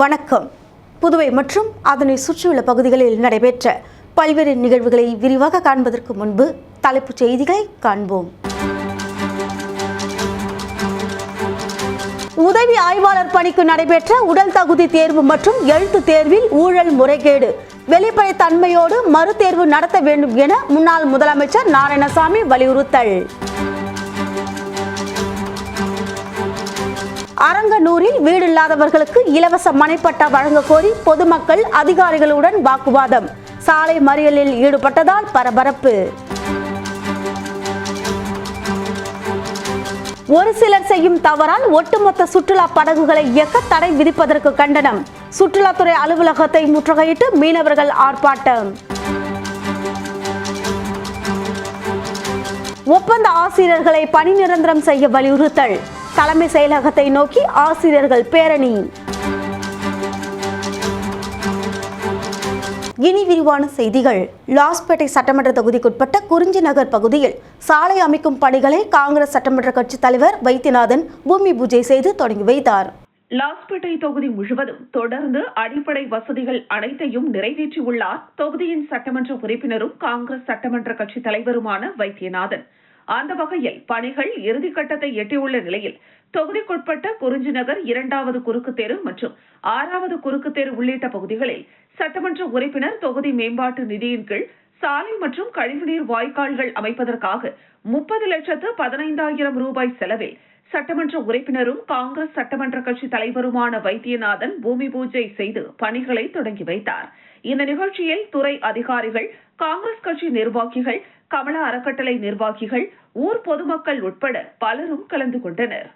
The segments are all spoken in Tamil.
வணக்கம். புதுவை மற்றும் அதனை சுற்றியுள்ள பகுதிகளில் நடைபெற்ற பல்வேறு நிகழ்வுகளை விரிவாக காண்பதற்கு முன்பு தலைப்புச் செய்திகளை காண்போம். உதவி ஆய்வாளர் பணிக்கு நடைபெற்ற உடல் தகுதி தேர்வு மற்றும் எழுத்து தேர்வில் ஊழல் முறைகேடு, வெளிப்படைத்தன்மையோடு மறுதேர்வு நடத்த வேண்டும் என முன்னாள் முதலமைச்சர் நாராயணசாமி வலியுறுத்தல். அரங்கனூரில் வீடு இல்லாதவர்களுக்கு இலவச மனைப்பட்டா வழங்க கோரி பொதுமக்கள் அதிகாரிகளுடன் வாக்குவாதம், சாலை மறியலில் ஈடுபட்டதால் பரபரப்பு. ஒரு சிலர் செய்யும் தவறால் ஒட்டுமொத்த சுற்றுலா படகுகளை இயக்க தடை விதிப்பதற்கு கண்டனம், சுற்றுலாத்துறை அலுவலகத்தை முற்றுகையிட்டு மீனவர்கள் ஆர்ப்பாட்டம். ஒப்பந்த ஆசிரியர்களை பணி நிரந்தரம் செய்ய வலியுறுத்தல், தலைமை செயலகத்தை நோக்கி ஆசிரியர்கள் பேரணி. இனி விரிவான செய்திகள். லாஸ்பேட்டை சட்டமன்ற தொகுதிக்குட்பட்ட குறிஞ்சி நகர் பகுதியில் சாலை அமைக்கும் பணிகளை காங்கிரஸ் சட்டமன்ற கட்சி தலைவர் வைத்தியநாதன் பூமி பூஜை செய்து தொடங்கி வைத்தார். லாஸ்பேட்டை தொகுதி முழுவதும் தொடர்ந்து அடிப்படை வசதிகள் அனைத்தையும் நிறைவேற்றியுள்ளார் தொகுதியின் சட்டமன்ற உறுப்பினரும் காங்கிரஸ் சட்டமன்ற கட்சி தலைவருமான வைத்தியநாதன். அந்த வகையில் பணிகள் இறுதிக்கட்டத்தை எட்டியுள்ள நிலையில் தொகுதிக்குட்பட்ட குறிஞ்சி நகர் 2வது குறுக்கு தெரு மற்றும் 6வது குறுக்கு தெரு உள்ளிட்ட பகுதிகளில் சட்டமன்ற உறுப்பினர் தொகுதி மேம்பாட்டு நிதியின் கீழ் சாலை மற்றும் கழிவுநீர் வாய்க்கால்கள் அமைப்பதற்காக 30,15,000 ரூபாய் செலவில் சட்டமன்ற உறுப்பினரும் காங்கிரஸ் சட்டமன்ற கட்சி தலைவருமான வைத்தியநாதன் பூமி பூஜை செய்து பணிகளை தொடங்கி வைத்தார். இந்த நிகழ்ச்சியில் துறை அதிகாரிகள், காங்கிரஸ் கட்சி நிர்வாகிகள், கமலா அறக்கட்டளை நிர்வாகிகள், ஊர் பொதுமக்கள் உட்பட பலரும் கலந்து கொண்டனர்.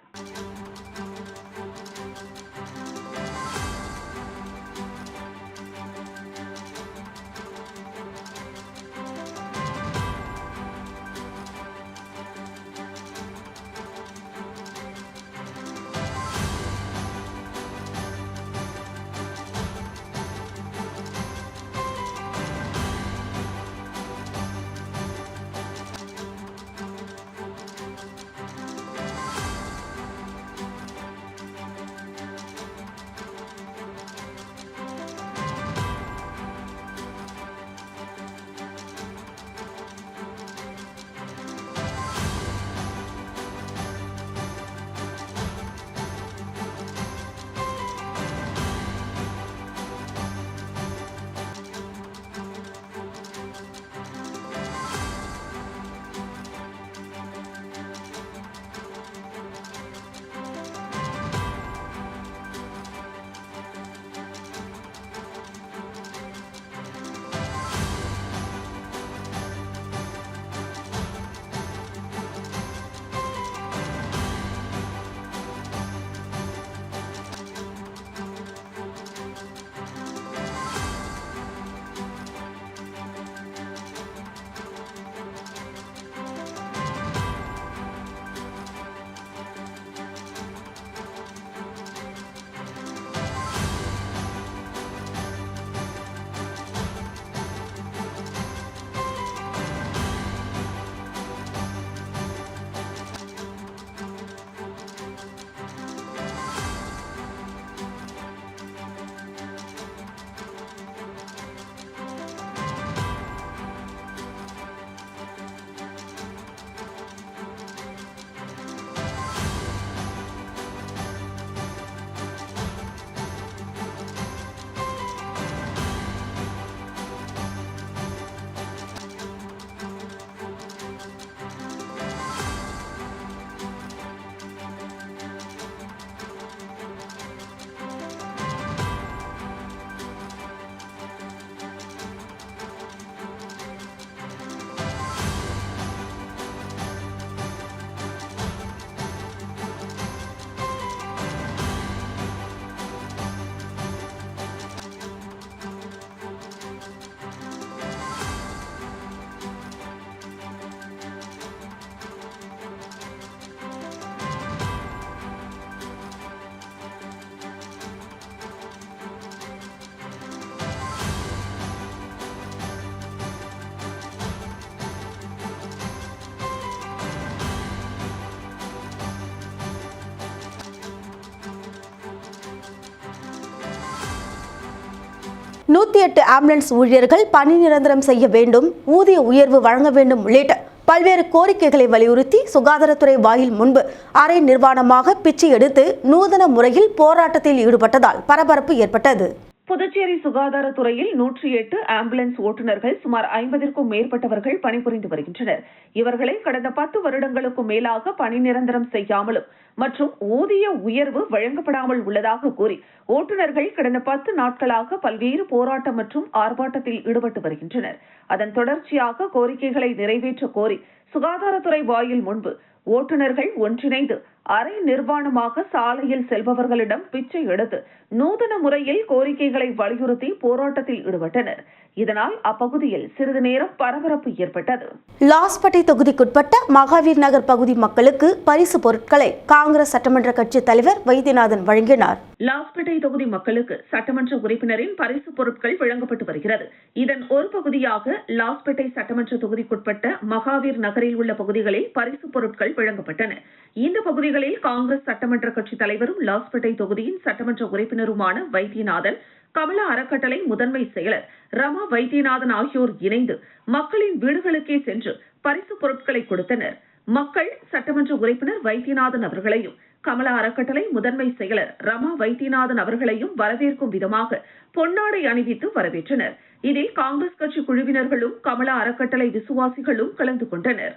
108 ஆம்புலன்ஸ் ஊழியர்கள் பணி நிரந்தரம் செய்ய வேண்டும், ஊதிய உயர்வு வழங்க வேண்டும் உள்ளிட்ட பல்வேறு கோரிக்கைகளை வலியுறுத்தி சுகாதாரத்துறை வாயில் முன்பு அரை நிர்வாணமாக பிச்சை எடுத்து நூதன முறையில் போராட்டத்தில் ஈடுபட்டதால் பரபரப்பு ஏற்பட்டது. புதுச்சேரி சுகாதாரத்துறையில் 108 ஆம்புலன்ஸ் ஓட்டுநர்கள் சுமார் 50க்கும் மேற்பட்டவர்கள் பணிபுரிந்து வருகின்றனர். இவர்களை கடந்த 10 வருடங்களுக்கும் மேலாக பணி நிரந்தரம் செய்யாமலும் மற்றும் ஊதிய உயர்வு வழங்கப்படாமல் உள்ளதாக கூறி ஓட்டுநர்கள் கடந்த 10 நாட்களாக பல்வேறு போராட்டம் மற்றும் ஆர்ப்பாட்டத்தில் ஈடுபட்டு வருகின்றனர். அதன் தொடர்ச்சியாக கோரிக்கைகளை நிறைவேற்ற கோரி சுகாதாரத்துறை வாயில் முன்பு ஓட்டுநர்கள் ஒன்றிணைந்து அரை நிர்வாணமாக சாலையில் செல்பவர்களிடம் பிச்சை எடுத்து நூதன முறையில் கோரிக்கைகளை வலியுறுத்தி போராட்டத்தில் ஈடுபட்டனர். இதனால் அப்பகுதியில் சிறிது நேரம் பரபரப்பு ஏற்பட்டது. லாஸ்பேட்டை தொகுதிக்குட்பட்ட மகாவீர் நகர் பகுதி மக்களுக்கு பரிசு பொருட்களை காங்கிரஸ் சட்டமன்ற கட்சி தலைவர் வைத்தியநாதன் வழங்கினார். லாஸ்பேட்டை தொகுதி மக்களுக்கு சட்டமன்ற உறுப்பினரின் பரிசு பொருட்கள் வழங்கப்பட்டு வருகிறது. இதன் ஒரு பகுதியாக லாஸ்பேட்டை சட்டமன்ற தொகுதிக்குட்பட்ட மகாவீர் நகரில் உள்ள பகுதிகளில் பரிசு பொருட்கள் வழங்கப்பட்டன. இந்த பகுதிகளில் காங்கிரஸ் சட்டமன்ற கட்சி தலைவரும் லாஸ்பேட்டை தொகுதியின் சட்டமன்ற உறுப்பினருமான வைத்தியநாதன், கமலா அறக்கட்டளை முதன்மை செயலர் ரமா வைத்தியநாதன் ஆகியோர் இணைந்து மக்களின் வீடுகளுக்கே சென்று பரிசு பொருட்களை கொடுத்தனர். மக்கள் சட்டமன்ற உறுப்பினர் வைத்தியநாதன் அவர்களையும் கமலா அறக்கட்டளை முதன்மை செயலர் ரமா வைத்தியநாதன் அவர்களையும் வரவேற்கும் விதமாக பொன்னாடை அணிவித்து வரவேற்றனர். இதில் காங்கிரஸ் கட்சி குழுவினர்களும் கமலா அறக்கட்டளை விசுவாசிகளும் கலந்து கொண்டனர்.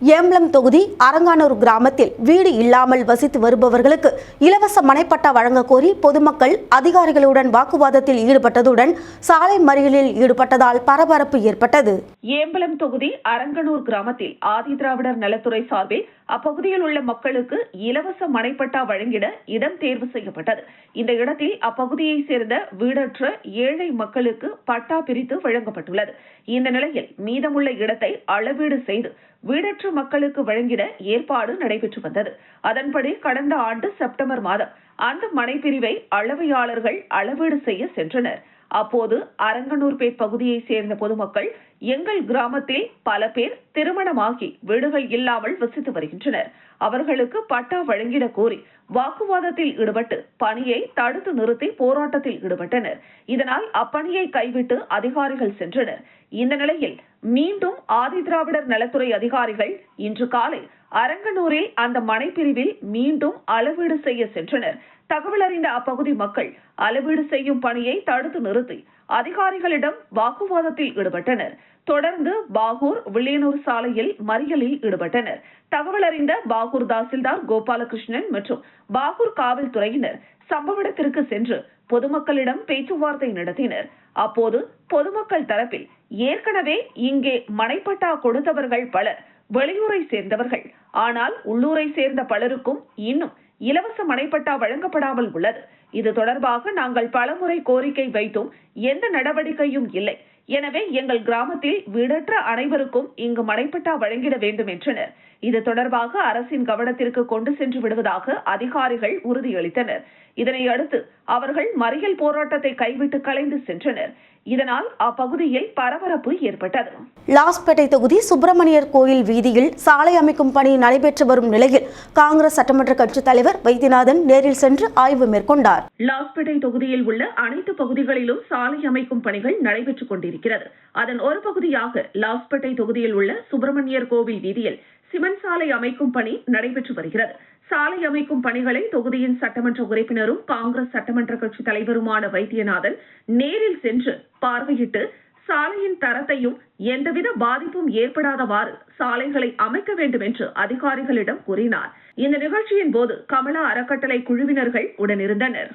ஏம்பலம் தொகுதி அரங்கானூர் கிராமத்தில் வீடு இல்லாமல் வசித்து வருபவர்களுக்கு இலவச மனைப்பட்டா வழங்க கோரி பொதுமக்கள் அதிகாரிகளுடன் வாக்குவாதத்தில் ஈடுபட்டதுடன் சாலை மறியலில் ஈடுபட்டதால் பரபரப்பு ஏற்பட்டது. ஏம்பலம் தொகுதி அரங்கனூர் கிராமத்தில் ஆதிதிராவிடர் நலத்துறை சார்பில் அப்பகுதியில் உள்ள மக்களுக்கு இலவச மனைப்பட்டா வழங்கிட இடம் தேர்வு செய்யப்பட்டது. இந்த இடத்தில் அப்பகுதியை சேர்ந்த வீடற்ற ஏழை மக்களுக்கு பட்டா பிரித்து வழங்கப்பட்டுள்ளது. இந்த நிலையில் மீதமுள்ள இடத்தை அளவீடு செய்து வீடற்ற மக்களுக்கு வழங்கிட ஏற்பாடு நடைபெற்று வந்தது. அதன்படி கடந்த ஆண்டு செப்டம்பர் மாதம் அந்த மனைப்பிரிவை அளவையாளர்கள் அளவீடு செய்ய சென்றனர். அப்போது அரங்கனூர்பேட் பகுதியை சேர்ந்த பொதுமக்கள், எங்கள் கிராமத்தில் பல பேர் திருமணமாகி வீடுகள் இல்லாமல் வசித்து வருகின்றனர், அவர்களுக்கு பட்டா வழங்கிட கோரி வாக்குவாதத்தில் ஈடுபட்டு பணியை தடுத்து நிறுத்தி போராட்டத்தில் ஈடுபட்டனர். இதனால் அப்பணியை கைவிட்டு அதிகாரிகள் சென்றனர். இந்த நிலையில் மீண்டும் ஆதிதிராவிடர் நலத்துறை அதிகாரிகள் இன்று காலை அரங்கனூரில் அந்த மனைப்பிரிவில் மீண்டும் அளவீடு செய்ய சென்றனர். தகவல் அறிந்த அப்பகுதி மக்கள் அளவீடு செய்யும் பணியை தடுத்து நிறுத்தி அதிகாரிகளிடம் வாக்குவாதத்தில் ஈடுபட்டனர். தொடர்ந்து பாகூர் வில்லியனூர் சாலையில் மறியலில் ஈடுபட்டனர். தகவல் அறிந்த பாகூர் தாசில்தார் கோபாலகிருஷ்ணன் மற்றும் பாகூர் காவல்துறையினர் சம்பவ இடத்திற்கு சென்று பொதுமக்களிடம் பேச்சுவார்த்தை நடத்தினர். அப்போது பொதுமக்கள் தரப்பில் ஏற்கனவே இங்கே மனைப்பட்டா கொடுத்தவர்கள் பலர் வெளியூரை சேர்ந்தவர்கள், ஆனால் உள்ளூரை சேர்ந்த பலருக்கும் இன்னும் இலவச மனைப்பட்டா வழங்கப்படாமல் உள்ளது. இது தொடர்பாக நாங்கள் பலமுறை கோரிக்கை வைத்தும் எந்த நடவடிக்கையும் இல்லை. எனவே எங்கள் கிராமத்தில் வீடற்ற அனைவருக்கும் இங்கு மனைப்பட்டா வழங்கிட வேண்டும் என்றனர். இது தொடர்பாக அரசின் கவனத்திற்கு கொண்டு சென்று விடுவதாக அதிகாரிகள் உறுதியளித்தனர். இதனை அடுத்து அவர்கள் மறியல் போராட்டத்தை கைவிட்டு கலைந்து சென்றனர். இதனால் அப்பகுதியில் பரபரப்பு ஏற்பட்டது. லாஸ்பேட்டை தொகுதி சுப்பிரமணியர் கோயில் வீதியில் சாலை அமைக்கும் பணி நடைபெற்று வரும் நிலையில் காங்கிரஸ் சட்டமன்ற கட்சித் தலைவர் வைத்தியநாதன் நேரில் சென்று ஆய்வு மேற்கொண்டார். லாஸ்பேட்டை தொகுதியில் உள்ள அனைத்து பகுதிகளிலும் சாலை அமைக்கும் பணிகள் நடைபெற்றுக் கொண்டிருக்கிறது. அதன் ஒரு பகுதியாக லாஸ்பேட்டை தொகுதியில் உள்ள சுப்பிரமணியர் கோவில் வீதியில் சிமெண்ட் சாலை அமைக்கும் பணி நடைபெற்று வருகிறது. சாலை அமைக்கும் பணிகளை தொகுதியின் சட்டமன்ற உறுப்பினரும் காங்கிரஸ் சட்டமன்ற கட்சி தலைவருமான வைத்தியநாதன் நேரில் சென்று பார்வையிட்டு சாலையின் தரத்தையும் எந்தவித பாதிப்பும் ஏற்படாதவாறு சாலைகளை அமைக்க வேண்டும் என்று அதிகாரிகளிடம் கூறினார். இந்த நிகழ்ச்சியின் போது கமலா அறக்கட்டளை குழுவினர்கள் உடனிருந்தனர்.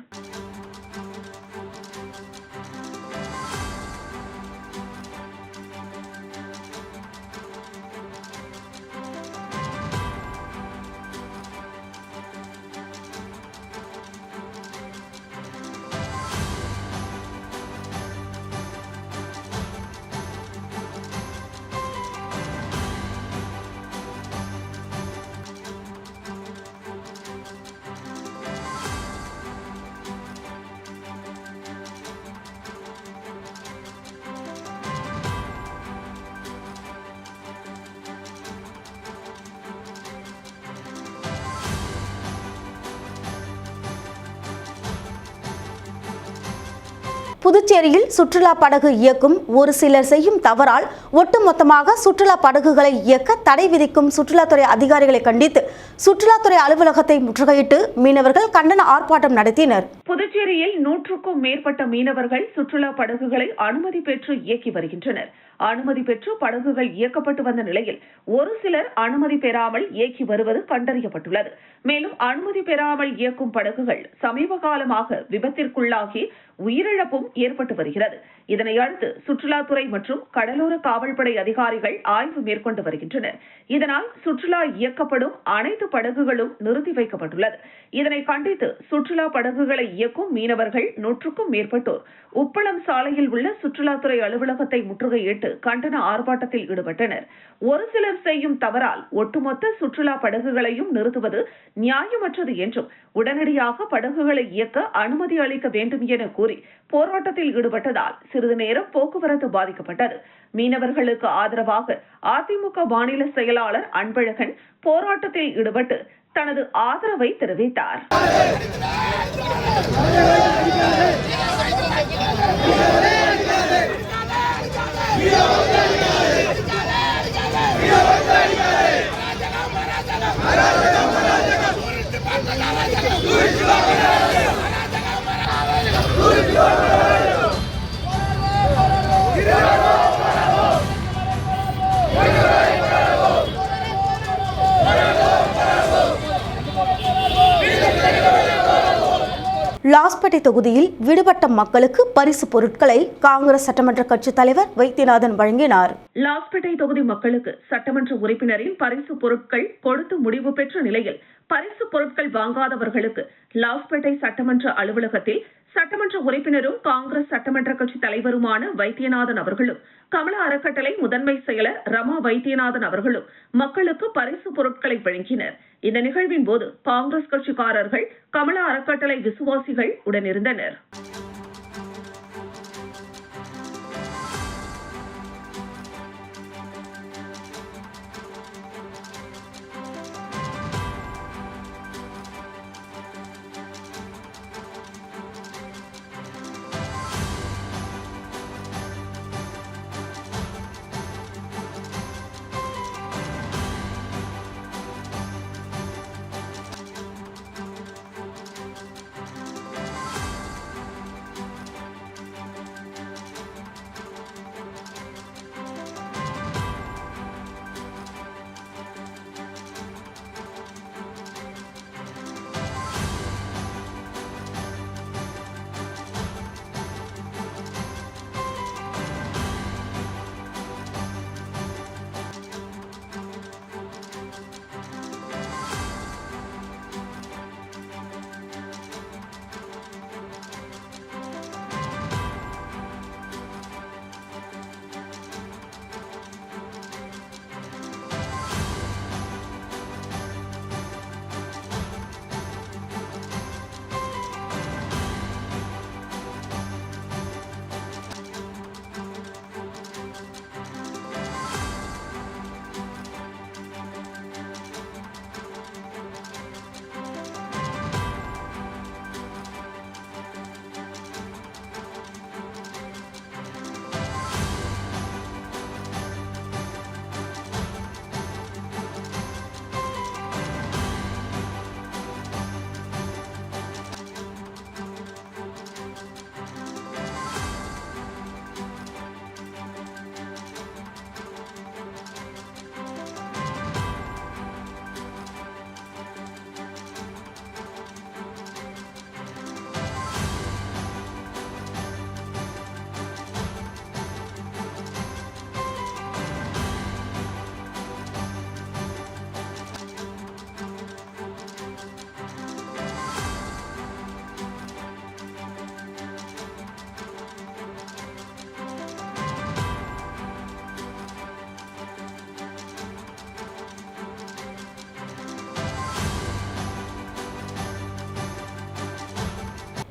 புதுச்சேரியில் சுற்றுலா படகு இயக்கும் ஒரு சிலர் செய்யும் தவறால் ஒட்டுமொத்தமாக சுற்றுலா படகுகளை இயக்க தடை விதிக்கும் சுற்றுலாத்துறை அதிகாரிகளை கண்டித்து சுற்றுலாத்துறை அலுவலகத்தை முற்றுகையிட்டு மீனவர்கள் கண்டன ஆர்ப்பாட்டம் நடத்தினர். புதுச்சேரியில் 100க்கும் மேற்பட்ட மீனவர்கள் சுற்றுலா படகுகளை அனுமதி பெற்று இயக்கி வருகின்றனர். அனுமதி பெற்று படகுகள் இயக்கப்பட்டு வந்த நிலையில் ஒரு சிலர் அனுமதி பெறாமல் இயக்கி வருவது கண்டறியப்பட்டுள்ளது. மேலும் அனுமதி பெறாமல் இயக்கும் படகுகள் சமீப காலமாக விபத்திற்குள்ளாகி உயிரிழப்பும் ஏற்பட்டு வருகிறது. இதனை அடுத்து சுற்றுலாத்துறை மற்றும் கடலோர காவல்படை அதிகாரிகள் ஆய்வு மேற்கொண்டு வருகின்றனர். இதனால் சுற்றுலா இயக்கப்படும் அனைத்து படகுகளும் நிறுத்தி வைக்கப்பட்டுள்ளது. இதனை கண்டித்து சுற்றுலா படகுகளை இயக்கும் மீனவர்கள் 100க்கும் மேற்பட்டோர் உப்பளம் சாலையில் உள்ள சுற்றுலாத்துறை அலுவலகத்தை முற்றுகையிட்டு கண்டன ஆர்ப்பாட்டத்தில் ஈடுபட்டனர். ஒரு சிலர் செய்யும் தவறால் ஒட்டுமொத்த சுற்றுலா படகுகளையும் நிறுத்துவது நியாயமற்றது என்றும் உடனடியாக படகுகளை இயக்க அனுமதி அளிக்க வேண்டும் என கூறி போராட்டத்தில் ஈடுபட்டதால் சிறிது நேரம் போக்குவரத்து பாதிக்கப்பட்டது. மீனவர்களுக்கு ஆதரவாக அதிமுக மாநில செயலாளர் அன்பழகன் போராட்டத்தில் ஈடுபட்டு தனது ஆதரவை தெரிவித்தார். லாஸ்பேட்டை தொகுதியில் விடுபட்ட மக்களுக்கு பரிசு பொருட்களை காங்கிரஸ் சட்டமன்ற கட்சித் தலைவர் வைத்தியநாதன் வழங்கினார். லாஸ்பேட்டை தொகுதி மக்களுக்கு சட்டமன்ற உறுப்பினரின் பரிசு பொருட்கள் கொடுத்து முடிவு பெற்ற நிலையில் பரிசு பொருட்கள் வாங்காதவர்களுக்கு லாஸ்பேட்டை சட்டமன்ற அலுவலகத்தில் சட்டமன்ற உறுப்பினரும் காங்கிரஸ் சட்டமன்ற கட்சி தலைவருமான வைத்தியநாதன் அவர்களும் கமலா அறக்கட்டளை முதன்மை செயலர் ரமா வைத்தியநாதன் அவர்களும் மக்களுக்கு பரிசு பொருட்களை வழங்கினர். இந்த நிகழ்வின் போது காங்கிரஸ் கட்சிக்காரர்கள், கமலா அறக்கட்டளை விசுவாசிகள் உடனிருந்தனர்.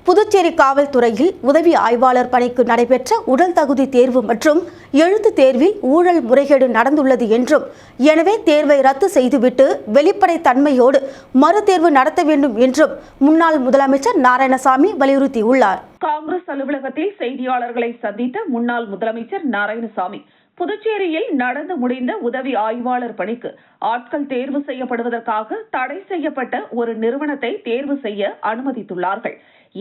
புதுச்சேரி காவல்துறையில் உதவி ஆய்வாளர் பணிக்கு நடைபெற்ற உடல் தகுதி தேர்வு மற்றும் எழுத்து தேர்வில் ஊழல் முறைகேடு நடந்துள்ளது என்றும், எனவே தேர்வை ரத்து செய்துவிட்டு வெளிப்படைத் தன்மையோடு மறுதேர்வு நடத்த வேண்டும் என்றும் முன்னாள் முதலமைச்சர் நாராயணசாமி வலியுறுத்தியுள்ளார். காங்கிரஸ் அலுவலகத்தில் செய்தியாளர்களை சந்தித்த முன்னாள் முதலமைச்சர் நாராயணசாமி, புதுச்சேரியில் நடந்து முடிந்த உதவி ஆய்வாளர் பணிக்கு ஆட்கள் தேர்வு செய்யப்படுவதற்காக தடை செய்யப்பட்ட ஒரு நிறுவனத்தை தேர்வு செய்ய அனுமதித்துள்ளார்கள்.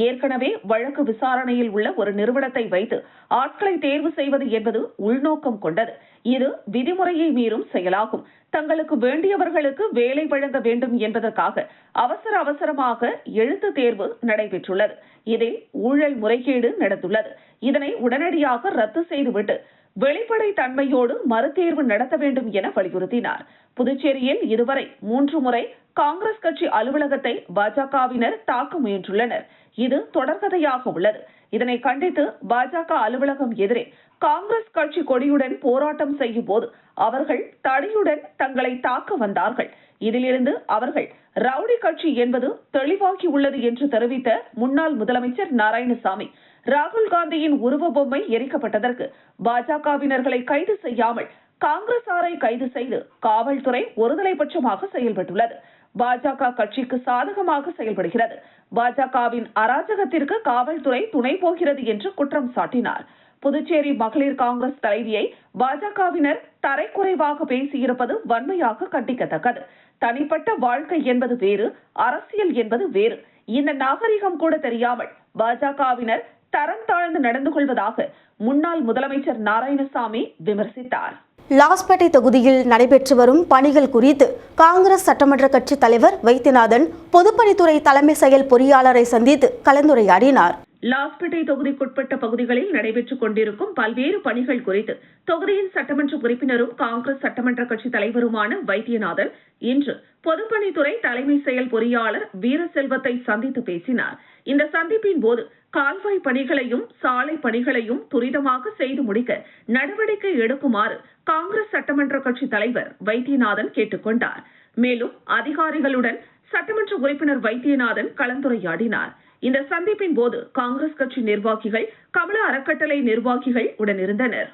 ஏற்கனவே வழக்கு விசாரணையில் உள்ள ஒரு நிறுவனத்தை வைத்து ஆட்களை தேர்வு செய்வது என்பது உள்நோக்கம் கொண்டது. இது விதிமுறையை மீறும் செயலாகும். தங்களுக்கு வேண்டியவர்களுக்கு வேலை வழங்க வேண்டும் என்பதற்காக அவசரமாக எழுத்து தேர்வு நடைபெற்றுள்ளது. இதில் ஊழல் முறைகேடு நடந்துள்ளது. இதனை உடனடியாக ரத்து செய்துவிட்டு வெளிப்படை தன்மையோடு மறுதேர்வு நடத்த வேண்டும் என வலியுறுத்தினார். புதுச்சேரியில் இதுவரை 3 முறை காங்கிரஸ் கட்சி அலுவலகத்தை பாஜகவினர் தாக்க முயன்றுள்ளனர். இது தொடர்கதையாக உள்ளது. இதனை கண்டித்து பாஜக அலுவலகம் எதிரே காங்கிரஸ் கட்சி கொடியுடன் போராட்டம் செய்யும் போது அவர்கள் தடியுடன் தங்களை தாக்க வந்தார்கள். இதிலிருந்து அவர்கள் ரவுடி கட்சி என்பது தெளிவாகி உள்ளது என்று தெரிவித்த முன்னாள் முதலமைச்சர் நாராயணசாமி, ராகுல் காந்தியின் உருவ பொம்மை எரிக்கப்பட்டதற்கு பாஜகவினர்களை கைது செய்யாமல் காங்கிரசாரை கைது செய்து காவல்துறை ஒருதலைபட்சமாக செயல்பட்டுள்ளது. பாஜக கட்சிக்கு சாதகமாக செயல்படுகிறது. பாஜகவின் அராஜகத்திற்கு காவல்துறை துணை போகிறது என்று குற்றம் சாட்டினார். புதுச்சேரி மகளிர் காங்கிரஸ் தலைவியை பாஜகவினர் தரைக்குறைவாக பேசியிருப்பது வன்மையாக கண்டிக்கத்தக்கது. தனிப்பட்ட வாழ்க்கை என்பது வேறு, அரசியல் என்பது வேறு. இந்த நாகரிகம் கூட தெரியாமல் பாஜகவினர் தரம் தாழ்ந்து நடந்து கொள்வதாக முன்னாள் முதலமைச்சர் நாராயணசாமி விமர்சித்தார். லாஸ்பேட்டை தொகுதியில் நடைபெற்று வரும் பணிகள் குறித்து காங்கிரஸ் சட்டமன்ற கட்சி தலைவர் வைத்தியநாதன் பொதுப்பணித்துறை தலைமை செயல் பொறியாளரை சந்தித்து கலந்துரையாடினார். லாஸ்பேட்டை தொகுதிக்குட்பட்ட பகுதிகளில் நடைபெற்றுக் கொண்டிருக்கும் பல்வேறு பணிகள் குறித்து தொகுதியின் சட்டமன்ற உறுப்பினரும் காங்கிரஸ் சட்டமன்ற கட்சி தலைவருமான வைத்தியநாதன் இன்று பொதுப்பணித்துறை தலைமை செயல் பொறியாளர் வீரசெல்வத்தை சந்தித்து பேசினார். இந்த சந்திப்பின் போது கால்வாய் பணிகளையும் சாலை பணிகளையும் துரிதமாக செய்து முடிக்க நடவடிக்கை எடுக்குமாறு காங்கிரஸ் சட்டமன்ற கட்சி தலைவர் வைத்தியநாதன் கேட்டுக் கொண்டார். மேலும் அதிகாரிகளுடன் சட்டமன்ற உறுப்பினர் வைத்தியநாதன் கலந்துரையாடினார். இந்த சந்திப்பின் போது காங்கிரஸ் கட்சி நிர்வாகிகள், கமல அறக்கட்டளை நிர்வாகிகள் உடனிருந்தனர்.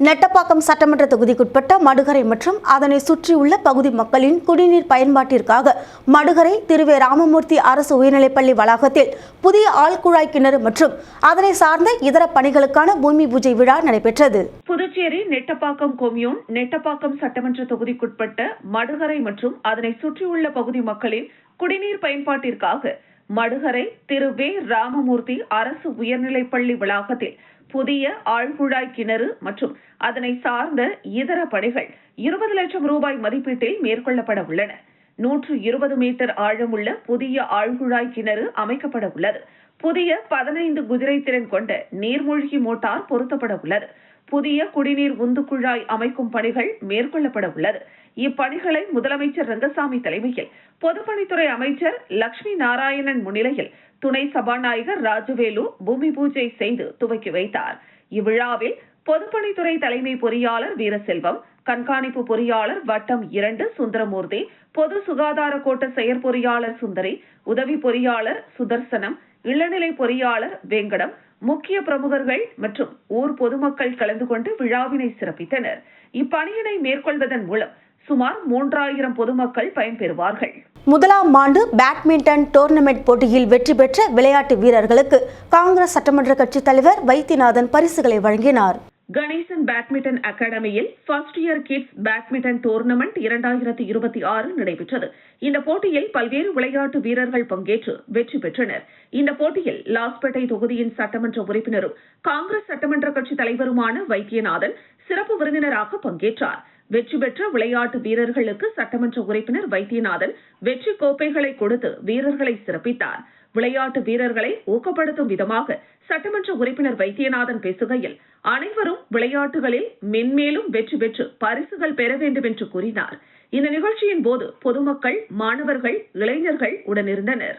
நெட்டப்பாக்கம் சட்டமன்ற தொகுதிக்குட்பட்ட மடுகரை மற்றும் அதனை சுற்றியுள்ள பகுதி மக்களின் குடிநீர் பயன்பாட்டிற்காக மடுகரை திருவே ராமமூர்த்தி அரசு உயர்நிலைப்பள்ளி வளாகத்தில் புதிய ஆழ்குழாய் கிணறு மற்றும் அதனை சார்ந்த இதர பணிகளுக்கான பூமி பூஜை விழா நடைபெற்றது. புதுச்சேரி நெட்டப்பாக்கம் கொம்யூன் நெட்டப்பாக்கம் சட்டமன்ற தொகுதிக்குட்பட்ட மடுகரை மற்றும் அதனை சுற்றியுள்ள பகுதி மக்களின் குடிநீர் பயன்பாட்டிற்காக மடுகரை திருவே ராமமூர்த்தி அரசு உயர்நிலைப்பள்ளி வளாகத்தில் புதிய ஆழ்குழாய் கிணறு மற்றும் அதனை சார்ந்த இதர பணிகள் 20 லட்சம் ரூபாய் மதிப்பீட்டில் மேற்கொள்ளப்பட உள்ளன. 120 மீட்டர் ஆழமுள்ள புதிய ஆழ்குழாய் கிணறு அமைக்கப்பட உள்ளது. புதிய 15 குதிரை திறன் கொண்ட நீர்மூழ்கி மோட்டார் பொருத்தப்பட உள்ளது. புதிய குடிநீர் உந்து குழாய் அமைக்கும் பணிகள் மேற்கொள்ளப்பட உள்ளது. இப்பணிகளை முதலமைச்சர் ரங்கசாமி தலைமையில் பொதுப்பணித்துறை அமைச்சர் லட்சுமி நாராயணன் முன்னிலையில் துணை சபாநாயகர் ராஜவேலு பூமி பூஜை செய்து துவக்கி வைத்தார். இவ்விழாவில் பொதுப்பணித்துறை தலைமை பொறியாளர் வீரசெல்வம், கண்காணிப்பு பொறியாளர் வட்டம் 2 சுந்தரமூர்த்தி, பொது சுகாதார கோட்ட செயற்பொறியாளர் சுந்தரி, உதவி பொறியாளர் சுதர்சனம், இளநிலை பொறியாளர் வேங்கடம், முக்கிய பிரமுகர்கள் மற்றும் ஊர் பொதுமக்கள் கலந்து கொண்டு விழாவினை சிறப்பித்தனர். இப்பணியினை மேற்கொள்வதன் மூலம் சுமார் 3000 பொதுமக்கள் பயன்பெறுவார்கள். முதலாம் ஆண்டு பேட்மிண்டன் டோர்னமெண்ட் போட்டியில் வெற்றி பெற்ற விளையாட்டு வீரர்களுக்கு காங்கிரஸ் சட்டமன்ற கட்சி தலைவர் வைத்தியநாதன் பரிசுகளை வழங்கினார். கணேசன் பேட்மிண்டன் அகாடமியில் first year kids badminton tournament 2026 நடைபெற்றது. இந்த போட்டியில் பல்வேறு விளையாட்டு வீரர்கள் பங்கேற்று வெற்றி பெற்றனர். இந்த போட்டியில் லாஸ்பேட்டை தொகுதியின் சட்டமன்ற உறுப்பினரும் காங்கிரஸ் சட்டமன்ற கட்சி தலைவருமான வைத்தியநாதன் சிறப்பு விருந்தினராக பங்கேற்றார். வெற்றி பெற்ற விளையாட்டு வீரர்களுக்கு சட்டமன்ற உறுப்பினர் வைத்தியநாதன் வெற்றி கோப்பைகளை கொடுத்து வீரர்களை சிறப்பித்தார். விளையாட்டு வீரர்களை ஊக்கப்படுத்தும் விதமாக சட்டமன்ற உறுப்பினர் வைத்தியநாதன் பேசுகையில் அனைவரும் விளையாட்டுகளில் மென்மேலும் வெற்றி பெற்று பரிசுகள் பெற வேண்டும் என்று கூறினார். இந்த நிகழ்ச்சியின் போது பொதுமக்கள், மாணவர்கள், இளைஞர்கள் உடனிருந்தனர்.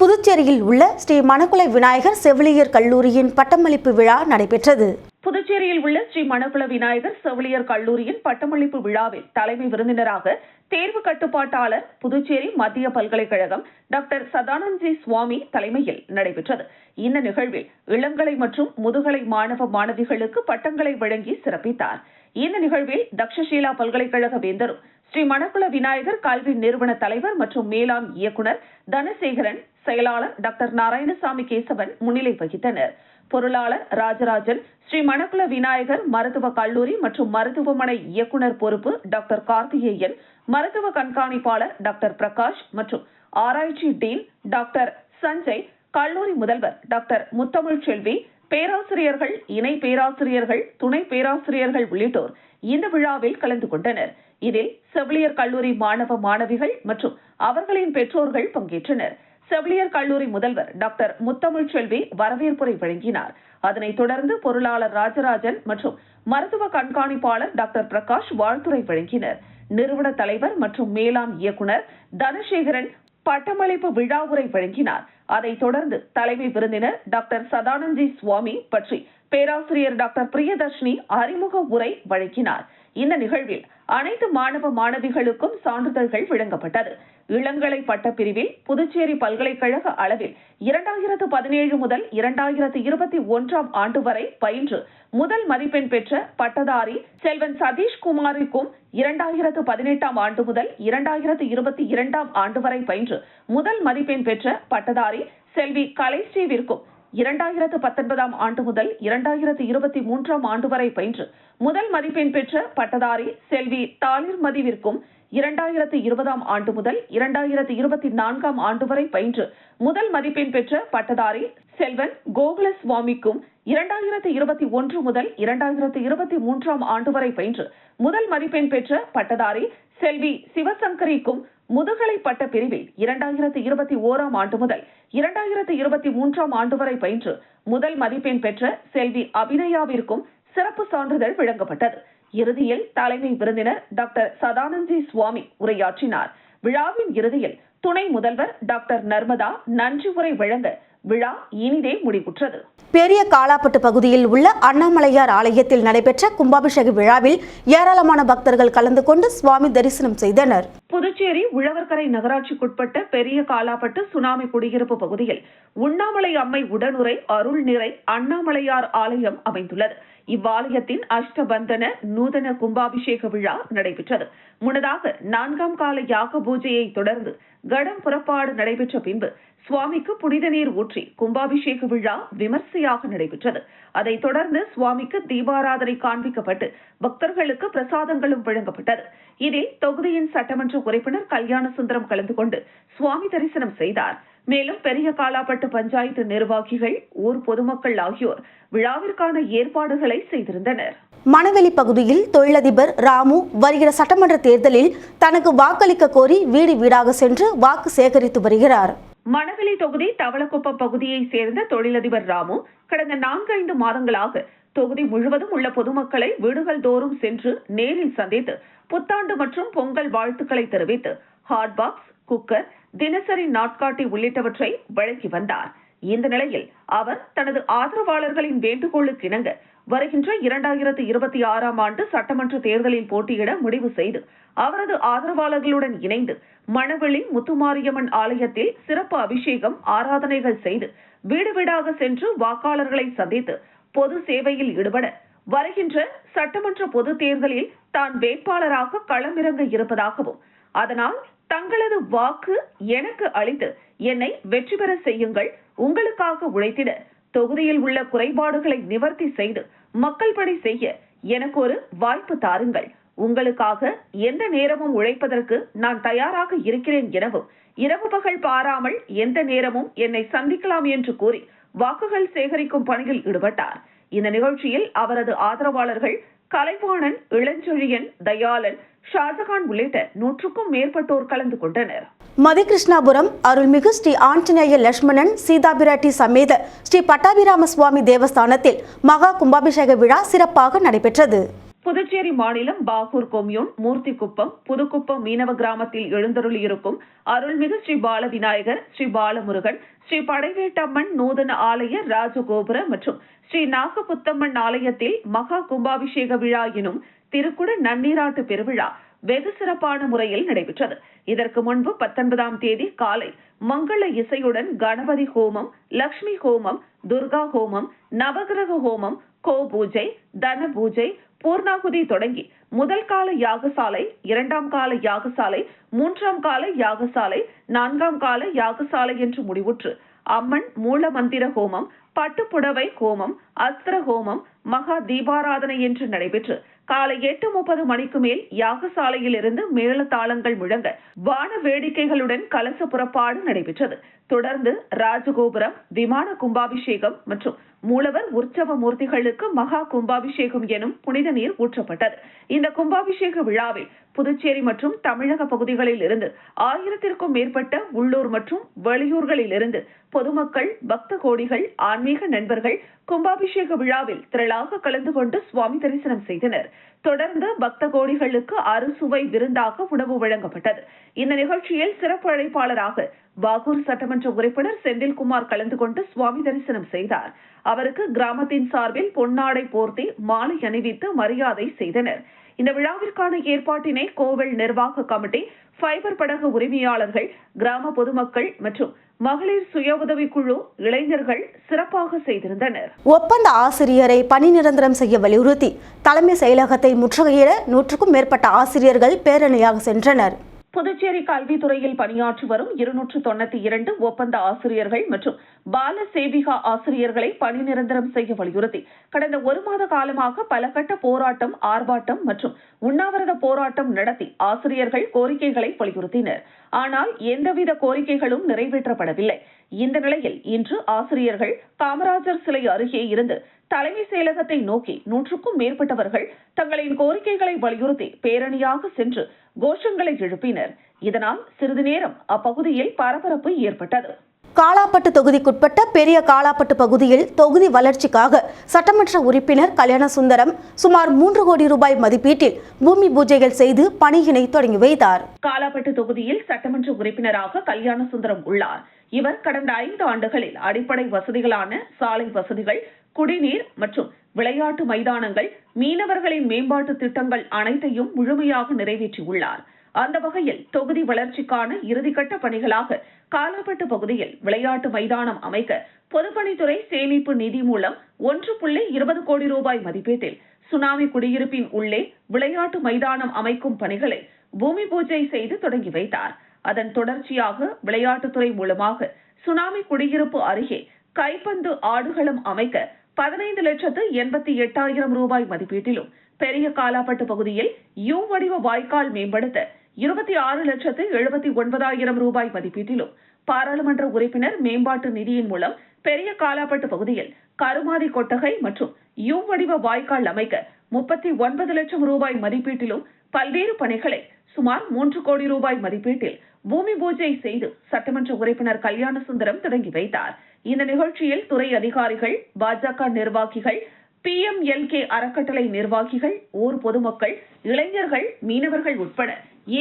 புதுச்சேரியில் உள்ள ஸ்ரீ மணக்குள விநாயகர் செவிலியர் கல்லூரியின் பட்டமளிப்பு விழா நடைபெற்றது. புதுச்சேரியில் உள்ள ஸ்ரீ மணக்குள விநாயகர் செவிலியர் கல்லூரியின் பட்டமளிப்பு விழாவில் தலைமை விருந்தினராக தேர்வு கட்டுப்பாட்டாளர் புதுச்சேரி மத்திய பல்கலைக்கழகம் டாக்டர் சதானந்த் சுவாமி தலைமையில் நடைபெற்றது. இந்த நிகழ்வில் இளங்கலை மற்றும் முதுகலை மாணவ மாணவிகளுக்கு பட்டங்களை வழங்கி சிறப்பித்தார். இந்த நிகழ்வில் தக்ஷஷீலா பல்கலைக்கழக வேந்தரும் ஸ்ரீ மணக்குள விநாயகர் கல்வி நிறுவன தலைவர் மற்றும் மேலாண் இயக்குநர் தனசேகரன், செயலாளர் டாக்டர் நாராயணசாமி கேசவன் முன்னிலை வகித்தனர். பொருளாளர் ராஜராஜன், ஸ்ரீ மணக்குள விநாயகர் மருத்துவ கல்லூரி மற்றும் மருத்துவமனை இயக்குநர் பொறுப்பு டாக்டர் கார்த்திகேயன், மருத்துவ கண்காணிப்பாளர் டாக்டர் பிரகாஷ் மற்றும் ஆராய்ச்சி டீன் டாக்டர் சஞ்சய், கல்லூரி முதல்வர் டாக்டர் முத்தமிழ் செல்வி, பேராசிரியர்கள், இணை பேராசிரியர்கள், துணை பேராசிரியர்கள் உள்ளிட்டோர் இந்த விழாவில் கலந்து கொண்டனர். இதில் செவிலியர் கல்லூரி மாணவ மாணவிகள் மற்றும் அவர்களின் பெற்றோர்கள் பங்கேற்றனர். செவிலியர் கல்லூரி முதல்வர் டாக்டர் முத்தமிழ் செல்வி வரவேற்புரை வழங்கினார். அதனைத் தொடர்ந்து பொருளாளர் ராஜராஜன் மற்றும் மருத்துவ கண்காணிப்பாளர் டாக்டர் பிரகாஷ் வாழ்த்துரை வழங்கினர். நிறுவன தலைவர் மற்றும் மேலாண் இயக்குநர் தனசேகரன் பட்டமளிப்பு விழா உரை வழங்கினார். அதைத் தொடர்ந்து தலைமை விருந்தினர் டாக்டர் சதானந்தி சுவாமி பற்றி பேராசிரியர் டாக்டர் பிரியதர்ஷினி அறிமுக உரை வழங்கினார். இந்த நிகழ்வில் அனைத்து மாணவ மாணவிகளுக்கும் சான்றிதழ்கள் வழங்கப்பட்டது. இளங்கலை பட்டப்பிரிவில் புதுச்சேரி பல்கலைக்கழக அளவில் 2017 முதல் 2021 ஆண்டு வரை பயின்று முதல் மதிப்பெண் பெற்ற பட்டதாரி செல்வன் சதீஷ்குமாருக்கும் 2018 ஆண்டு முதல் 2022 ஆண்டு வரை பயின்று முதல் மதிப்பெண் பெற்ற பட்டதாரி செல்வி கலைஸ்ரீவிற்கும் 2019 ஆண்டு முதல் 2023 ஆண்டு வரை பயின்று முதல் மதிப்பெண் பெற்ற பட்டதாரி செல்வி தாலிர்மதிவிற்கும் 2020 ஆண்டு முதல் 2024 ஆண்டு வரை பயின்று முதல் மதிப்பெண் பெற்ற பட்டதாரி செல்வன் கோகுலசுவாமிக்கும் 2021 முதல் 2023 ஆண்டு வரை பயின்று முதல் மதிப்பெண் பெற்ற பட்டதாரி செல்வி சிவசங்கரிக்கும் முதுகலை பட்ட பிரிவில் 2021 ஆண்டு முதல் 2023 ஆண்டு வரை பயின்று முதல் மதிப்பெண் பெற்ற செல்வி அபிநயாவிற்கும் சிறப்பு சான்றிதழ் வழங்கப்பட்டது. இறுதியில் தலைமை விருந்தினர் டாக்டர் சதானந்தி சுவாமி உரையாற்றினார். விழாவின் இறுதியில் துணை முதல்வர் டாக்டர் நர்மதா நன்றி உரை வழங்க விழா இனிதே முடிவுற்றது. பெரிய காலாப்பட்டு பகுதியில் உள்ள அண்ணாமலையார் ஆலயத்தில் நடைபெற்ற கும்பாபிஷேக விழாவில் ஏராளமான பக்தர்கள் கலந்து கொண்டு சுவாமி தரிசனம் செய்தனர். புதுச்சேரி உழவர்கரை நகராட்சிக்குட்பட்ட பெரிய காலாப்பட்டு சுனாமி குடியிருப்பு பகுதியில் உண்ணாமலை அம்மை உடனுரை அருள்நிறை அண்ணாமலையார் ஆலயம் அமைந்துள்ளது. இவ்வாலயத்தின் அஷ்டபந்தன நூதன கும்பாபிஷேக விழா நடைபெற்றது. முன்னதாக 4ஆம் கால யாக பூஜையை தொடர்ந்து கடம் புறப்பாடு நடைபெற்ற பின்பு சுவாமிக்கு புனித நீர் ஊற்றி கும்பாபிஷேக விழா விமர்சையாக நடைபெற்றது. அதைத் தொடர்ந்து சுவாமிக்கு தீபாராதனை காண்பிக்கப்பட்டு பக்தர்களுக்கு பிரசாதங்களும் வழங்கப்பட்டது. இதில் தொகுதியின் சட்டமன்ற உறுப்பினர் கல்யாண சுந்தரம் கலந்து கொண்டு சுவாமி தரிசனம் செய்தார். மேலும் பெரிய காலாப்பட்டு பஞ்சாயத்து நிர்வாகிகள், ஊர் பொதுமக்கள் ஆகியோர் விழாவிற்கான ஏற்பாடுகளை செய்திருந்தனர். மணவெளி பகுதியில் தொழிலதிபர் ராமு வருகிற சட்டமன்ற தேர்தலில் தனக்கு வாக்களிக்க கோரி வீடு வீடாக சென்று வாக்கு சேகரித்து வருகிறார். மணவெளி தொகுதி தவளக்குப்பம் பகுதியை சேர்ந்த தொழிலதிபர் ராமு கடந்த 4-5 மாதங்களாக தொகுதி முழுவதும் உள்ள பொதுமக்களை வீடுகள் தோறும் சென்று நேரில் சந்தித்து புத்தாண்டு மற்றும் பொங்கல் வாழ்த்துக்களை தெரிவித்து ஹாட் பாக்ஸ், குக்கர், தினசரி நாட்காட்டி உள்ளிட்டவற்றை வழங்கி வந்தார். இந்த நிலையில் அவர் தனது ஆதரவாளர்களின் வேண்டுகோளுக்கு இணங்க வருகின்ற 2026 ஆண்டு சட்டமன்ற தேர்தலில் போட்டியிட முடிவு செய்து அவரது ஆதரவாளர்களுடன் இணைந்து மணவெளி முத்துமாரியம்மன் ஆலயத்தில் சிறப்பு அபிஷேகம், ஆராதனைகள் செய்து வீடு வீடாக சென்று வாக்காளர்களை சந்தித்து பொது சேவையில் ஈடுபட வருகின்ற சட்டமன்ற பொது தேர்தலில் தான் வேட்பாளராக களமிறங்க இருப்பதாகவும், அதனால் தங்களது வாக்கு எனக்கு அளித்து என்னை வெற்றி பெற செய்யுங்கள், உங்களுக்காக உழைத்திட தொகுதியில் உள்ள குறைபாடுகளை நிவர்த்தி செய்து மக்கள் பணி செய்ய எனக்கு ஒரு வாய்ப்பு தாருங்கள், உங்களுக்காக எந்த நேரமும் உழைப்பதற்கு நான் தயாராக இருக்கிறேன் எனவும், இரவு பகல் பாராமல் எந்த நேரமும் என்னை சந்திக்கலாம் என்று கூறி வாக்குகள் சேகரிக்கும் பணியில் ஈடுபட்டார். இந்த நிகழ்ச்சியில் அவரது ஆதரவாளர்கள் கலைவாணன், இளஞ்செழியன், தயாளன், ஷாஜகான் உள்ளிட்ட 100க்கும் மேற்பட்டோர் கலந்து கொண்டனர். மதிகிருஷ்ணாபுரம் அருள்மிகு ஸ்ரீ ஆஞ்சநேய லட்சுமணன் சீதாபிராட்டி சமேத ஸ்ரீ பட்டாபிராம சுவாமி தேவஸ்தானத்தில் மகா கும்பாபிஷேக விழா சிறப்பாக நடைபெற்றது. புதுச்சேரி மாநிலம் பாகூர் கொம்யூன் மூர்த்திக்குப்பம் புதுக்குப்பம் மீனவ கிராமத்தில் எழுந்தருளியிருக்கும் அருள்மிகு ஸ்ரீ பால விநாயகர், ஸ்ரீ பாலமுருகன், ஸ்ரீ படைவேட்டம்மன் நூதன ஆலய ராஜகோபுர மற்றும் ஸ்ரீ நாகபுத்தம்மன் ஆலயத்தில் மகா கும்பாபிஷேக விழா எனும் திருக்குட நன்னீராட்டு பெருவிழா வெகு சிறப்பான முறையில் நடைபெற்றது. இதற்கு முன்பு 19ஆம் தேதி காலை மங்கள இசையுடன் கணபதி ஹோமம், லட்சுமி ஹோமம், துர்கா ஹோமம், நவகிரக ஹோமம், கோ பூஜை, தன பூஜை, பூர்ணாகுதி தொடங்கி முதல் கால யாகசாலை, 2ஆம் கால யாகசாலை, 3ஆம் கால யாகசாலை, 4ஆம் கால யாகசாலை என்று முடிவுற்று அம்மன் மூல மந்திர ஹோமம், பட்டுப்புடவை ஹோமம், அஸ்திர ஹோமம், மகா தீபாராதனை என்று நடைபெற்று காலை 8:30 மணிக்கு மேல் யாகசாலையில் இருந்து மேளதாளங்கள் முழங்க வான வேடிக்கைகளுடன் கலச புறப்பாடு நடைபெற்றது. தொடர்ந்து ராஜகோபுரம், விமான கும்பாபிஷேகம் மற்றும் மூலவர் உற்சவ மூர்த்திகளுக்கு மகா கும்பாபிஷேகம் எனும் புனித நீர் ஊற்றப்பட்டது. இந்த கும்பாபிஷேக விழாவில் புதுச்சேரி மற்றும் தமிழக பகுதிகளில் இருந்து 1000க்கும் மேற்பட்ட உள்ளூர் மற்றும் வெளியூர்களில் இருந்து பொதுமக்கள், பக்த கோடிகள், ஆன்மீக நண்பர்கள் கும்பாபிஷேக விழாவில் திரளாக கலந்து கொண்டு சுவாமி தரிசனம் செய்தனர். தொடர்ந்து பக்த கோடிகளுக்கு அறுசுவை விருந்தாக உணவு வழங்கப்பட்டது. இந்த நிகழ்ச்சியில் சிறப்பு அழைப்பாளராக பாகூர் சட்டமன்ற உறுப்பினர் செந்தில்குமார் கலந்து கொண்டு சுவாமி தரிசனம் செய்தார். அவருக்கு கிராமத்தின் சார்பில் பொன்னாடை போர்த்தி மாலை அணிவித்து மரியாதை செய்தனர். இந்த விழாவிற்கான ஏற்பாட்டினை கோவில் நிர்வாக கமிட்டி, ஃபைபர் படகு உரிமையாளர்கள், கிராம பொதுமக்கள் மற்றும் மகளிர் சுய உதவிக்குழு, இளைஞர்கள் சிறப்பாக செய்திருந்தனர். ஒப்பந்த ஆசிரியரை பணி நிரந்தரம் செய்ய வலியுறுத்தி தலைமை செயலகத்தை முற்றுகையிட 100க்கும் மேற்பட்ட ஆசிரியர்கள் பேரணியாக சென்றனர். புதுச்சேரி கல்வித்துறையில் பணியாற்றி வரும் 292 ஒப்பந்த ஆசிரியர்கள் மற்றும் பால சேவிகா ஆசிரியர்களை பணி நிரந்தரம் செய்ய வலியுறுத்தி கடந்த 1 மாத காலமாக பல கட்ட போராட்டம், ஆர்ப்பாட்டம் மற்றும் உண்ணாவிரத போராட்டம் நடத்தி ஆசிரியர்கள் கோரிக்கைகளை வலியுறுத்தினர். ஆனால் எந்தவித கோரிக்கைகளும் நிறைவேற்றப்படவில்லை. இந்த நிலையில் இன்று ஆசிரியர்கள் காமராஜர் சிலை அருகே இருந்து தலைமை செயலகத்தை நோக்கி 100க்கும் மேற்பட்டவர்கள் தங்களின் கோரிக்கைகளை வலியுறுத்தி பேரணியாக சென்று கோஷங்களை எழுப்பினர். இதனால் சிறிது நேரம் அப்பகுதியில் பரபரப்பு ஏற்பட்டது. காலாப்பட்டு தொகுதிக்குட்பட்ட பெரிய காலாப்பட்டு பகுதியில் தொகுதி வளர்ச்சிக்காக சட்டமன்ற உறுப்பினர் கல்யாணசுந்தரம் சுமார் 3 கோடி ரூபாய் மதிப்பீட்டில் பூமி பூஜைகள் செய்து பணியினை தொடங்கி வைத்தார். காலாப்பட்டு தொகுதியில் சட்டமன்ற உறுப்பினராக கல்யாணசுந்தரம் உள்ளார். இவர் கடந்த 5 ஆண்டுகளில் அடிப்படை வசதிகளான சாலை வசதிகள், குடிநீர் மற்றும் விளையாட்டு மைதானங்கள், மீனவர்களின் மேம்பாட்டு திட்டங்கள் அனைத்தையும் முழுமையாக நிறைவேற்றியுள்ளார். அந்த வகையில் தொகுதி வளர்ச்சிக்கான இறுதிக்கட்ட பணிகளாக காலாப்பட்டு பகுதியில் விளையாட்டு மைதானம் அமைக்க பொதுப்பணித்துறை சேமிப்பு நிதி மூலம் 1.20 கோடி ரூபாய் மதிப்பீட்டில் சுனாமி குடியிருப்பின் உள்ளே விளையாட்டு மைதானம் அமைக்கும் பணிகளை பூமி பூஜை செய்து தொடங்கி வைத்தார். அதன் தொடர்ச்சியாக விளையாட்டுத்துறை மூலமாக சுனாமி குடியிருப்பு அருகே கைப்பந்து ஆடுகளம் அமைக்க 15,88,000 ரூபாய் மதிப்பீட்டிலும், பெரிய காலாப்பட்டு பகுதியில் யூ வடிவ வாய்க்கால் மேம்படுத்த 26,79,000 ரூபாய் மதிப்பீட்டிலும், பாராளுமன்ற உறுப்பினர் மேம்பாட்டு நிதியின் மூலம் பெரிய காலாப்பட்டு பகுதியில் கருமாதி கொட்டகை மற்றும் யூ வடிவ வாய்க்கால் அமைக்க 39 லட்சம் ரூபாய் மதிப்பீட்டிலும் பல்வேறு பணிகளை சுமார் 3 கோடி ரூபாய் மதிப்பீட்டில் பூமி பூஜை செய்து சட்டமன்ற உறுப்பினர் கல்யாணசுந்தரம் தொடங்கி வைத்தார். இந்த நிகழ்ச்சியில் துறை அதிகாரிகள், பாஜக நிர்வாகிகள், PMLK அறக்கட்டளை நிர்வாகிகள், ஊர் பொதுமக்கள், இளைஞர்கள், மீனவர்கள் உட்பட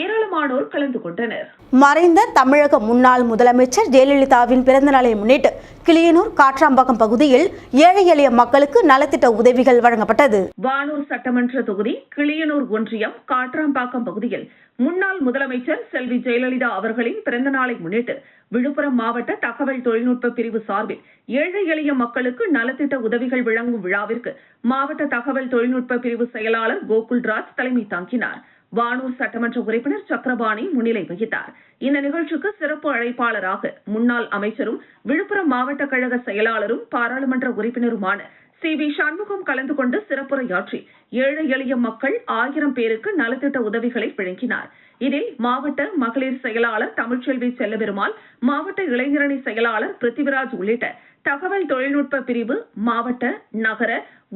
ஏராளமானோர் கலந்து கொண்டனர். மறைந்த தமிழக முன்னாள் முதலமைச்சர் ஜெயலலிதாவின் பிறந்த நாளை முன்னிட்டு கிளியனூர், காட்ராம்பாக்கம் பகுதியில் ஏழை எளிய மக்களுக்கு நலத்திட்ட உதவிகள் வழங்கப்பட்டது. வானூர் சட்டமன்ற தொகுதி கிளியனூர் ஒன்றியம் காட்ராம்பாக்கம் பகுதியில் முன்னாள் முதலமைச்சர் செல்வி ஜெயலலிதா அவர்களின் பிறந்த நாளை முன்னிட்டு விழுப்புரம் மாவட்ட தகவல் தொழில்நுட்ப பிரிவு சார்பில் ஏழை எளிய மக்களுக்கு நலத்திட்ட உதவிகள் வழங்கும் விழாவிற்கு மாவட்ட தகவல் தொழில்நுட்ப பிரிவு செயலாளர் கோகுல்ராஜ் தலைமை தாங்கினார். வானூர் சட்டமன்ற உறுப்பினர் சக்கரபாணி முன்னிலை வகித்தார். இந்த நிகழ்ச்சிக்கு சிறப்பு அழைப்பாளராக முன்னாள் அமைச்சரும் விழுப்புரம் மாவட்ட கழக செயலாளரும் பாராளுமன்ற உறுப்பினருமான CV சண்முகம் கலந்து கொண்டு சிறப்புரையாற்றி ஏழை எளிய மக்கள் 1000 பேருக்கு நலத்திட்ட உதவிகளை வழங்கினார். இதில் மாவட்ட மகளிர் செயலாளர் தமிழ்ச்செல்வி செல்லபெருமாள், மாவட்ட இளைஞரணி செயலாளர் பிருத்திவிராஜ் உள்ளிட்ட தகவல் தொழில்நுட்ப பிரிவு, மாவட்ட, நகர,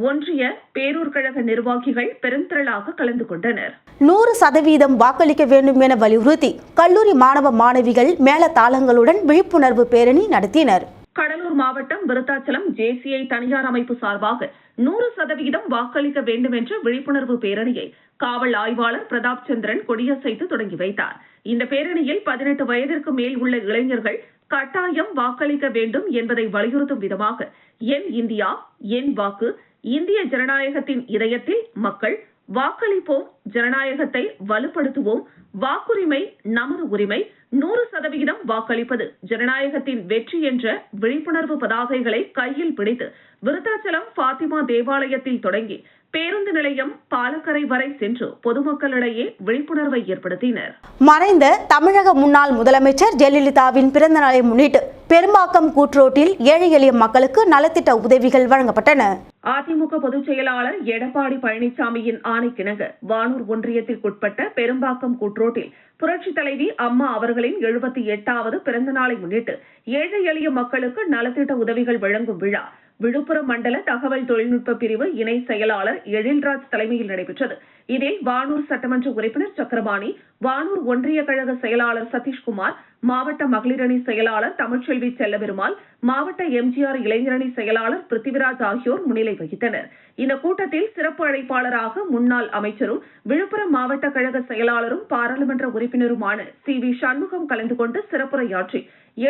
ஒன்றிய, பேரூர் கழக நிர்வாகிகள் பெருந்திரளாக கலந்து கொண்டனர். 100% வாக்களிக்க வேண்டும் என வலியுறுத்தி கல்லூரி மாணவ மாணவிகள் மேளதாளங்களுடன் விழிப்புணர்வு பேரணி நடத்தினர். கடலூர் மாவட்டம் விருத்தாச்சலம் JCI தனியார் அமைப்பு சார்பாக 100% வாக்களிக்க வேண்டும் என்ற விழிப்புணர்வு பேரணியை காவல் ஆய்வாளர் பிரதாப் சந்திரன் கொடியசைத்து தொடங்கி வைத்தார். இந்த பேரணியில் 18 வயதிற்கு மேல் உள்ள இளைஞர்கள் கட்டாயம் வாக்களிக்க வேண்டும் என்பதை வலியுறுத்தும் விதமாக என் இந்தியா, என் வாக்கு, இந்திய ஜனநாயகத்தின் இதயத்தில் மக்கள், வாக்களிப்போம், ஜனநாயகத்தை வலுப்படுத்துவோம், வாக்குரிமை நமது உரிமை, 100% வாக்களிப்பது ஜனநாயகத்தின் வெற்றி என்ற விழிப்புணர்வு பதாகைகளை கையில் பிடித்து விருத்தாச்சலம் பாத்திமா தேவாலயத்தில் தொடங்கி பேருந்து நிலையம், பாலக்கரை வரை சென்று பொதுமக்களிடையே விழிப்புணர்வை ஏற்படுத்தினர். மறைந்த தமிழக முன்னாள் முதலமைச்சர் ஜெயலலிதாவின் பிறந்த நாளை முன்னிட்டு பெரும்பாக்கம் கூட்ரோட்டில் ஏழை எளிய மக்களுக்கு நலத்திட்ட உதவிகள் வழங்கப்பட்டன. அதிமுக பொதுச் செயலாளர் எடப்பாடி பழனிசாமியின் ஆணைக்கிணங்க வானூர் வானூர் ஒன்றியத்திற்குட்பட்ட பெரும்பாக்கம் கூட்ரோட்டில் புரட்சித் தலைவி அம்மா அவர்களின் 78வது பிறந்த நாளை முன்னிட்டு ஏழை எளிய மக்களுக்கு நலத்திட்ட உதவிகள் வழங்கும் விழா விழுப்புரம் மண்டல தகவல் தொழில்நுட்ப பிரிவு இணை செயலாளர் எழில்ராஜ் தலைமையில் நடைபெற்றது. இதில் வானூர் சட்டமன்ற உறுப்பினர் சக்கரபாணி, வானூர் ஒன்றிய கழக செயலாளர் சதீஷ்குமார், மாவட்ட மகளிரணி செயலாளர் தமிழ்ச்செல்வி செல்லபெருமாள், மாவட்ட எம்ஜிஆர் இளைஞரணி செயலாளர் பிருத்திவிராஜ் ஆகியோர் முன்னிலை வகித்தனர். இந்த கூட்டத்தில் சிறப்பு அழைப்பாளராக முன்னாள் அமைச்சரும் விழுப்புரம் மாவட்ட கழக செயலாளரும் பாராளுமன்ற உறுப்பினருமான சி.வி. சண்முகம் கலந்து கொண்டு சிறப்புரையாற்றி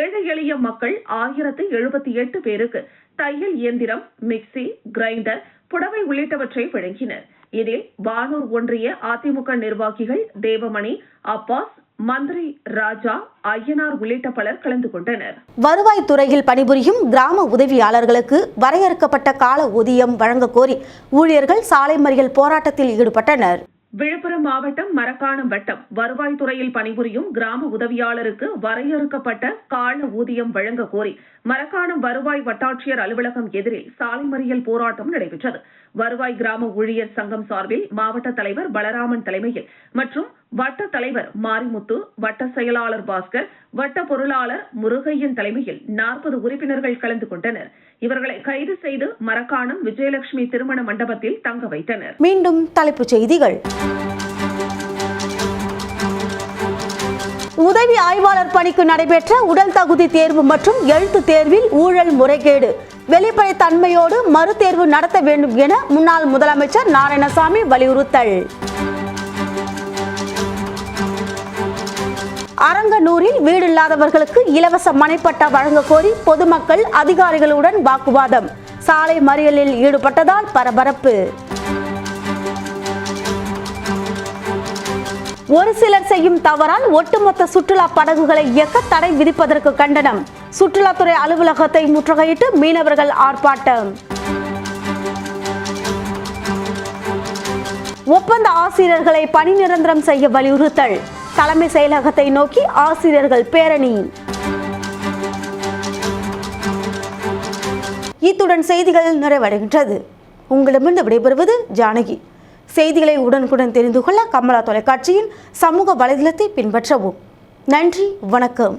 ஏழை எளிய மக்கள் 1078 பேருக்கு தையல் இயந்திரம், மிக்சி, கிரைண்டர், புடவை உள்ளிட்டவற்றை வழங்கினர். இதில் வானூர் ஒன்றிய அதிமுக நிர்வாகிகள் தேவமணி, அப்பாஸ், மந்திரி ராஜா, ஐயனார் உள்ளிட்ட பலர் கலந்து கொண்டனர். வருவாய்த்துறையில் பணிபுரியும் கிராம உதவியாளர்களுக்கு வரையறுக்கப்பட்ட கால ஊதியம் வழங்க கோரி ஊழியர்கள் சாலை மறியல் போராட்டத்தில் ஈடுபட்டனர். விழுப்புரம் மாவட்டம் மரக்காணம் வட்டம் வருவாய்த்துறையில் பணிபுரியும் கிராம உதவியாளருக்கு வரையறுக்கப்பட்ட கால ஊதியம் வழங்க கோரி மரக்காணம் வருவாய் வட்டாட்சியர் அலுவலகம் எதிரில் சாலை மறியல் போராட்டம் நடைபெற்றது. வருவாய் கிராம ஊழியர் சங்கம் சார்பில் மாவட்ட தலைவர் பலராமன் தலைமையில் மற்றும் வட்ட தலைவர் மாரிமுத்து, வட்ட செயலாளர் பாஸ்கர், வட்ட பொருளாளர் முருகையன் தலைமையில் 40 உறுப்பினர்கள் கலந்து கொண்டனர். இவர்களை கைது செய்து மரக்காணம் விஜயலட்சுமி திருமண மண்டபத்தில் தங்க வைத்தனர். மீண்டும் தலைப்புச் செய்திகள். உதவி ஆய்வாளர் பணிக்கு நடைபெற்ற உடல் தகுதி தேர்வு மற்றும் எழுத்து தேர்வில் ஊழல் முறைகேடு, வெளிப்படைத்தன்மையோடு மறுதேர்வு நடத்த வேண்டும் என முன்னாள் முதலமைச்சர் நாராயணசாமி வலியுறுத்தல். அரங்கனூரில் வீடில்லாதவர்களுக்கு இலவச மனைப்பட்டா வழங்க கோரி பொதுமக்கள் அதிகாரிகளுடன் வாக்குவாதம், சாலை மறியலில் ஈடுபட்டதால் பரபரப்பு. ஒரு சிலர் செய்யும் தவறால் ஒட்டுமொத்த சுற்றுலா படகுகளை இயக்க தடை விதிப்பதற்கு கண்டனம், சுற்றுலாத்துறை அலுவலகத்தை முற்றுகையிட்டு மீனவர்கள் ஆர்ப்பாட்டம். ஒப்பந்த ஆசிரியர்களை பணி நிரந்தரம் செய்ய வலியுறுத்தல், தலைமை செயலகத்தை நோக்கி ஆசிரியர்கள் பேரணி. இத்துடன் செய்திகள் நிறைவடைகின்றது. உங்களிடமிருந்து விடைபெறுவது ஜானகி. செய்திகளை உடனுக்குடன் தெரிந்து கொள்ள கமலா தொலைக்காட்சியின் சமூக வலைதளத்தை பின்பற்றவும். நன்றி, வணக்கம்.